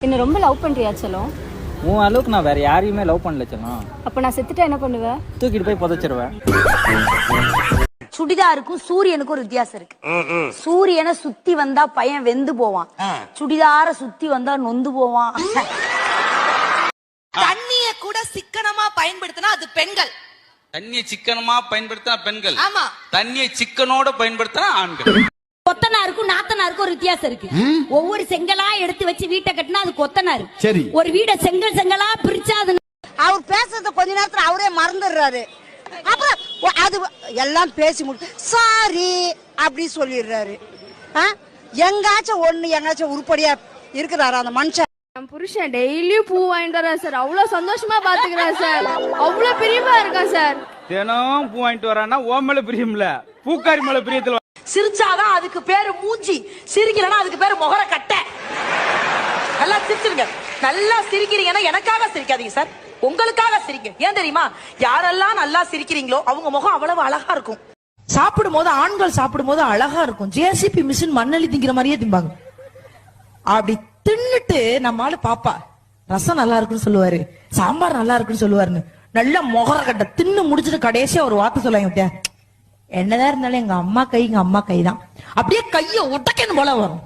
என்ன ரொம்ப லவ் பண்றியா செல்லம்? உன் அளவுக்கு நான் வேற யாரையுமே லவ் பண்ணல செல்லம். அப்ப நான் செத்துட்டா என்ன பண்ணுவ? தூக்கிட்டு போய் புதைச்சிருவேன். சுடிதாருக்கும் சூரியனுக்கும் ஒரு வித்தியாசம் இருக்கு. சூரியனை சுத்தி வந்தா பையன் வெந்து போவான், சுடிதார சுத்தி வந்தா நொந்து போவான். தண்ணிய கூட சிக்கனமா பயன்படுத்தினா அது பெண்கள். தண்ணியை சிக்கனமா பயன்படுத்தினா பெண்கள். ஆமா. தண்ணியை சிக்கனோட பயன்படுத்தினா ஆண்கள். கொத்தனாருக்கும் நாத்தனாருக்கும் ஒரு வித்தியாசம் இருக்கு. ஒவ்வொரு செங்கலா எடுத்து வச்சு வீட்டை கட்டினா அது கொத்தனாரு. சரி. ஒரு வீட செங்கலா பிரிச்சா அது. அவர் பேசுறத கொஞ்ச நேரத்துல அவரே மறந்துடுறாரு. அப்புறம் அது எல்லாம் பேசி முடிச்சு சாரி அப்படி சொல்லிடுறாரு. எங்காச்சும் உருப்படியா இருக்கிறாரு அந்த மனுஷன். என் புருஷன் டெய்லியும் பூ வாங்கிட்டு வரா சார். அவ்வளவு சந்தோஷமா பாத்துக்கிறான் சார். அவ்வளவு பிரியமா இருக்கான் சார். தினம் பூ வாங்கிட்டு வரான்னா ஓ மேல பிரியம்ல, பூக்காரி மேல பிரியத்துல. சிரிச்சாதான் அதுக்கு பேரு மூஞ்சி, சிரிக்கலன்னா அதுக்கு பேரு முகர கட்ட. நல்லா சிரிச்சிருங்க. நல்லா சிரிக்கிறீங்கன்னா எனக்காக சிரிக்காதீங்க சார், உங்களுக்காக சிரிங்க. ஏன் தெரியுமா? யாரெல்லாம் நல்லா சிரிக்கிறீங்களோ அவங்க முகம் அவ்வளவு அழகா இருக்கும். சாப்பிடும் போது ஆண்கள் சாப்பிடும் போது அழகா இருக்கும். ஜேசிபி மிஷின் மண்ணலி திங்கிற மாதிரியே திம்பாங்க. அப்படி தின்னுட்டு நம்மளால பாப்பா ரசம் நல்லா இருக்குன்னு சொல்லுவாரு, சாம்பார் நல்லா இருக்குன்னு சொல்லுவாருன்னு நல்லா முகர கட்ட தின்னு முடிச்சுட்டு கடைசியா ஒரு வார்த்தை சொல்லுவாங்க, என்னதான் இருந்தாலும் எங்க அம்மா கை தான். அப்படியே கைய உடைக்கணும் போல வரும்.